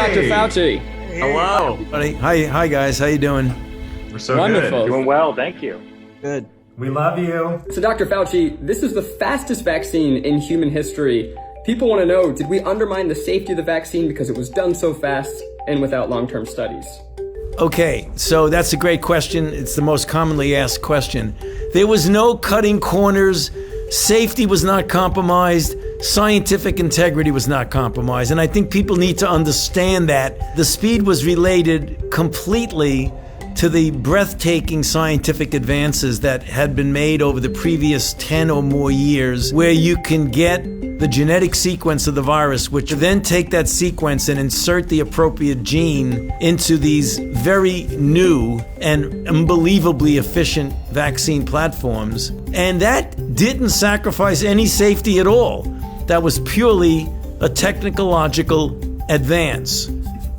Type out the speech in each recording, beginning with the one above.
Dr. Fauci. Hello. Buddy. Hi guys. How you doing? We're so Wonderful. good. Doing well, thank you. Good. We love you. So, Dr. Fauci, this is the fastest vaccine in human history. People want to know, did we undermine the safety of the vaccine because it was done so fast and without long-term studies? Okay, so that's a great question. It's the most commonly asked question. There was no cutting corners. Safety was not compromised. Scientific integrity was not compromised. And I think people need to understand that the speed was related completely to the breathtaking scientific advances that had been made over the previous 10 or more years, where you can get the genetic sequence of the virus, which then take that sequence and insert the appropriate gene into these very new and unbelievably efficient vaccine platforms. And that didn't sacrifice any safety at all. That was purely a technological advance.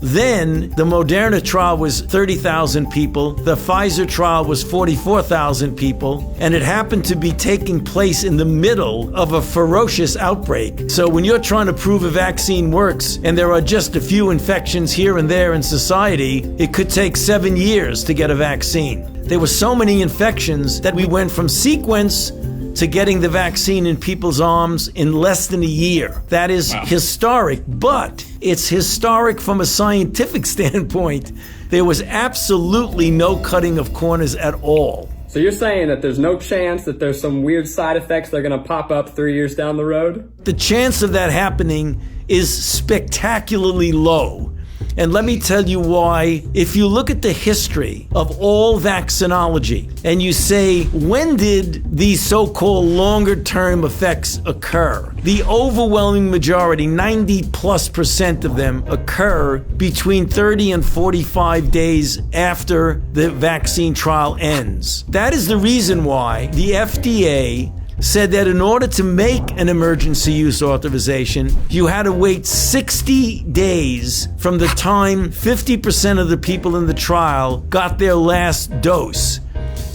Then the Moderna trial was 30,000 people. The Pfizer trial was 44,000 people. And it happened to be taking place in the middle of a ferocious outbreak. So when you're trying to prove a vaccine works and there are just a few infections here and there in society, it could take 7 years to get a vaccine. There were so many infections that we went from sequence to getting the vaccine in people's arms in less than a year. That is historic, but it's historic from a scientific standpoint. There was absolutely no cutting of corners at all. So you're saying that there's no chance that there's some weird side effects that are going to pop up 3 years down the road? The chance of that happening is spectacularly low. And let me tell you why. If you look at the history of all vaccinology and you say, when did these so-called longer-term effects occur? The overwhelming majority, 90+% of them, occur between 30 and 45 days after the vaccine trial ends. That is the reason why the FDA said that in order to make an emergency use authorization, you had to wait 60 days from the time 50% of the people in the trial got their last dose.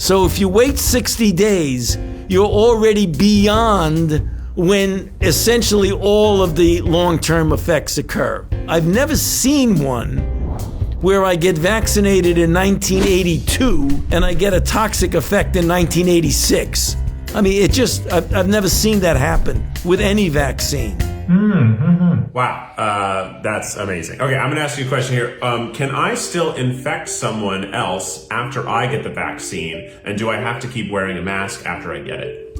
So if you wait 60 days, you're already beyond when essentially all of the long-term effects occur. I've never seen one where I get vaccinated in 1982 and I get a toxic effect in 1986. I mean, I've never seen that happen with any vaccine. Wow, that's amazing. Okay, I'm going to ask you a question here. Can I still infect someone else after I get the vaccine? And do I have to keep wearing a mask after I get it?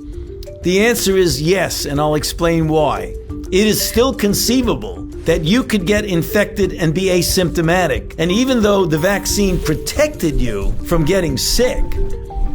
The answer is yes, and I'll explain why. It is still conceivable that you could get infected and be asymptomatic. And even though the vaccine protected you from getting sick,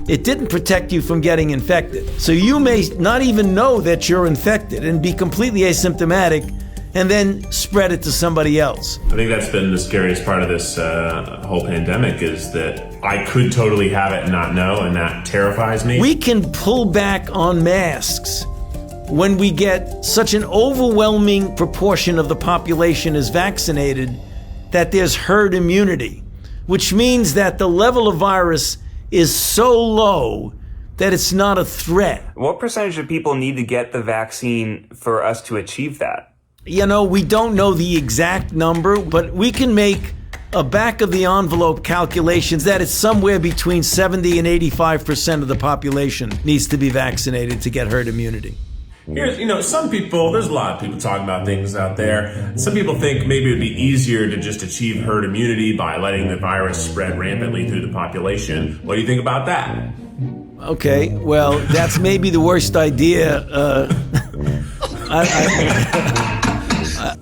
it didn't protect you from getting infected. So you may not even know that you're infected and be completely asymptomatic and then spread it to somebody else. I think that's been the scariest part of this whole pandemic, is that I could totally have it and not know, and that terrifies me. We can pull back on masks when we get such an overwhelming proportion of the population is vaccinated that there's herd immunity, which means that the level of virus is so low that it's not a threat. What percentage of people need to get the vaccine for us to achieve that? You know, we don't know the exact number, but we can make a back of the envelope calculations that it's somewhere between 70 and 85% of the population needs to be vaccinated to get herd immunity. Here's, some people, there's a lot of people talking about things out there. Some people think maybe it would be easier to just achieve herd immunity by letting the virus spread rampantly through the population. What do you think about that? Okay, well, that's maybe the worst idea.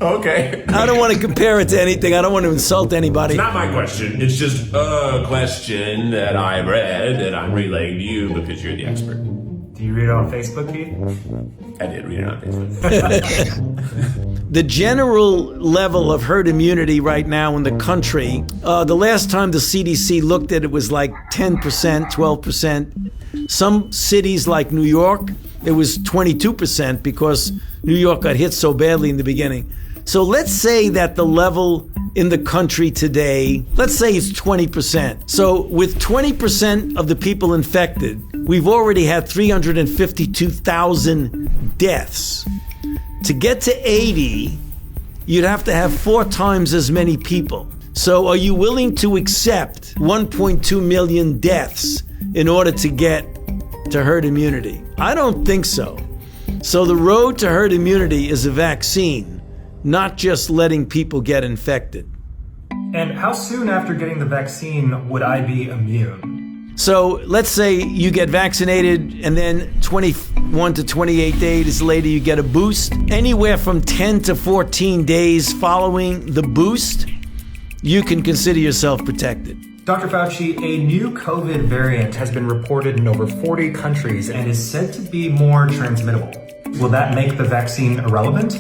Okay. I don't want to compare it to anything. I don't want to insult anybody. It's not my question. It's just a question that I read that I'm relaying to you because you're the expert. Do you read it on Facebook, Keith? I did read it on Facebook. The general level of herd immunity right now in the country, the last time the CDC looked at it was like 10%, 12%. Some cities like New York, it was 22% because New York got hit so badly in the beginning. So let's say that the level in the country today, let's say it's 20%. So with 20% of the people infected, we've already had 352,000 deaths. To get to 80, you'd have to have 4 times as many people. So are you willing to accept 1.2 million deaths in order to get to herd immunity? I don't think so. So the road to herd immunity is a vaccine, not just letting people get infected. And how soon after getting the vaccine would I be immune? So let's say you get vaccinated and then 21 to 28 days later you get a boost. Anywhere from 10 to 14 days following the boost, you can consider yourself protected. Dr. Fauci, a new COVID variant has been reported in over 40 countries and is said to be more transmittable. Will that make the vaccine irrelevant?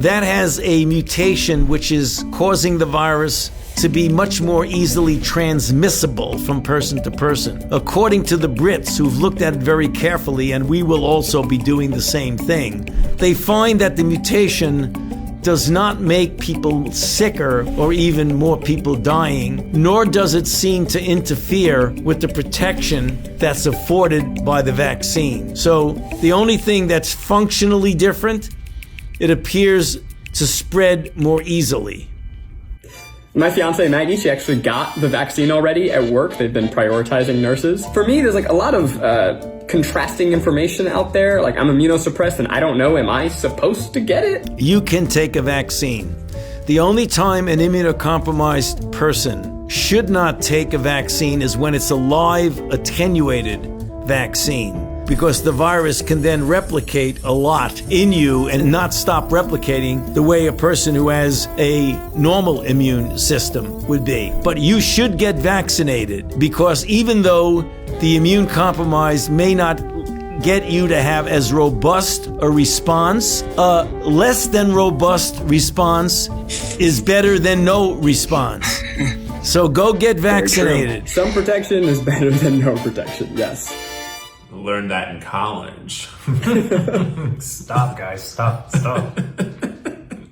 That has a mutation which is causing the virus to be much more easily transmissible from person to person. According to the Brits, who've looked at it very carefully, and we will also be doing the same thing, they find that the mutation does not make people sicker or even more people dying, nor does it seem to interfere with the protection that's afforded by the vaccine. So the only thing that's functionally different, it appears to spread more easily. My fiance Maggie, she actually got the vaccine already at work. They've been prioritizing nurses. For me, there's like a lot of contrasting information out there. Like, I'm immunosuppressed and I don't know, am I supposed to get it? You can take a vaccine. The only time an immunocompromised person should not take a vaccine is when it's a live, attenuated vaccine, because the virus can then replicate a lot in you and not stop replicating the way a person who has a normal immune system would be. But you should get vaccinated, because even though the immune compromise may not get you to have as robust a response, a less than robust response is better than no response. So go get vaccinated. Some protection is better than no protection, yes. Learned that in college. Stop, guys. Stop.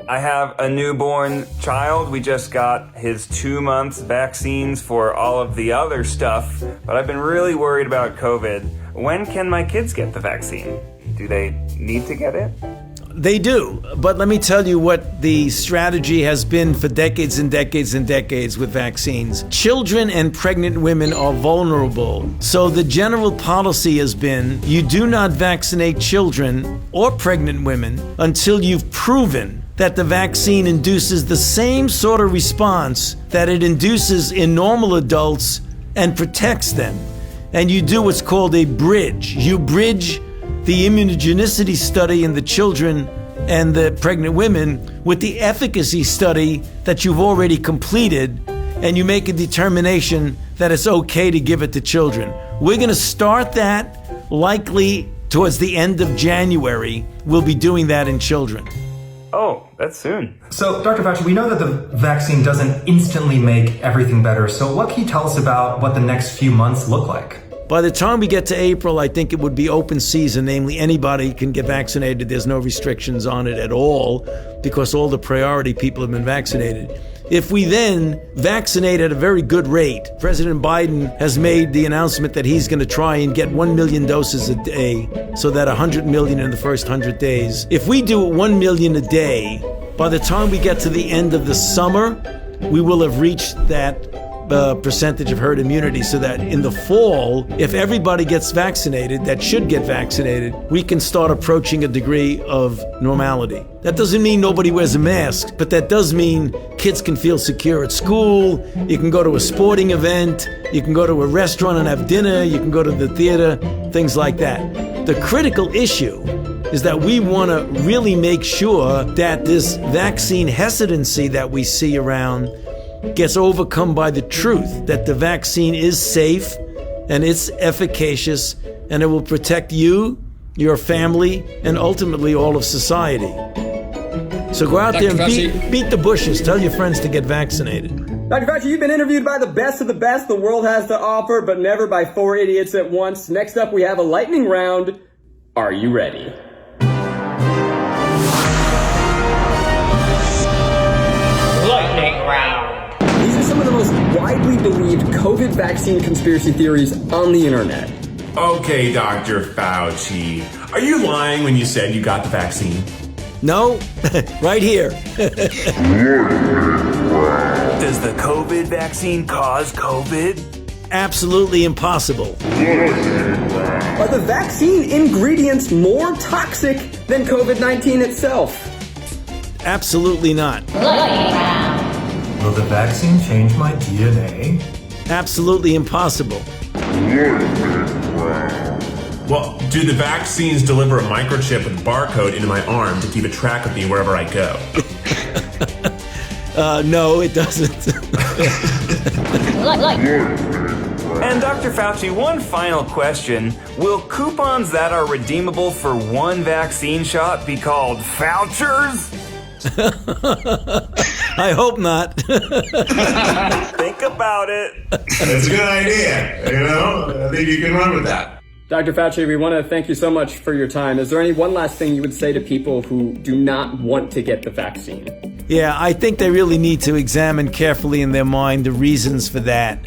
I have a newborn child. We just got his 2 months vaccines for all of the other stuff, but I've been really worried about COVID. When can my kids get the vaccine? Do they need to get it? They do, but let me tell you what the strategy has been for decades and decades and decades with vaccines. Children and pregnant women are vulnerable. So the general policy has been you do not vaccinate children or pregnant women until you've proven that the vaccine induces the same sort of response that it induces in normal adults and protects them. And you do what's called a bridge. You bridge the immunogenicity study in the children and the pregnant women with the efficacy study that you've already completed, and you make a determination that it's okay to give it to children. We're going to start that likely towards the end of January. We'll be doing that in children. Oh, that's soon. So, Dr. Fauci, we know that the vaccine doesn't instantly make everything better. So what can you tell us about what the next few months look like? By the time we get to April, I think it would be open season, namely anybody can get vaccinated. There's no restrictions on it at all because all the priority people have been vaccinated. If we then vaccinate at a very good rate, President Biden has made the announcement that he's going to try and get 1 million doses a day, so that 100 million in the first 100 days. If we do 1 million a day, by the time we get to the end of the summer, we will have reached that percentage of herd immunity, so that in the fall, if everybody gets vaccinated, that should get vaccinated, we can start approaching a degree of normality. That doesn't mean nobody wears a mask, but that does mean kids can feel secure at school, you can go to a sporting event, you can go to a restaurant and have dinner, you can go to the theater, things like that. The critical issue is that we want to really make sure that this vaccine hesitancy that we see around gets overcome by the truth that the vaccine is safe and it's efficacious and it will protect you, your family, and ultimately all of society. So go out there and beat the bushes. Tell your friends to get vaccinated. Dr. Fauci, you've been interviewed by the best of the best the world has to offer, but never by 4 idiots at once. Next up, we have a lightning round. Are you ready? Lightning round. These are some of the most widely believed COVID vaccine conspiracy theories on the internet. Okay, Dr. Fauci. Are you lying when you said you got the vaccine? No, right here. Does the COVID vaccine cause COVID? Absolutely impossible. Are the vaccine ingredients more toxic than COVID-19 itself? Absolutely not. Will the vaccine change my DNA? Absolutely impossible. Well, do the vaccines deliver a microchip with a barcode into my arm to keep a track of me wherever I go? No, it doesn't. And Dr. Fauci, one final question. Will coupons that are redeemable for one vaccine shot be called vouchers? I hope not. Think about it. That's a good idea. I think you can run with that. Dr. Fauci, we want to thank you so much for your time. Is there any one last thing you would say to people who do not want to get the vaccine? Yeah, I think they really need to examine carefully in their mind the reasons for that.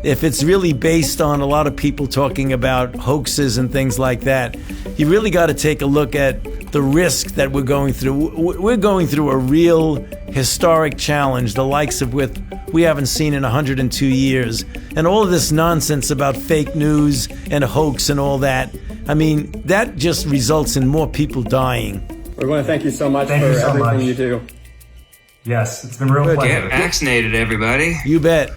If it's really based on a lot of people talking about hoaxes and things like that, you really got to take a look at the risk that we're going through. We're going through a real historic challenge, the likes of which we haven't seen in 102 years. And all of this nonsense about fake news and hoax and all that, I mean, that just results in more people dying. We want to thank you so much Thank for you so everything much. you do. Yes, it's been a real pleasure. Get vaccinated, everybody. You bet.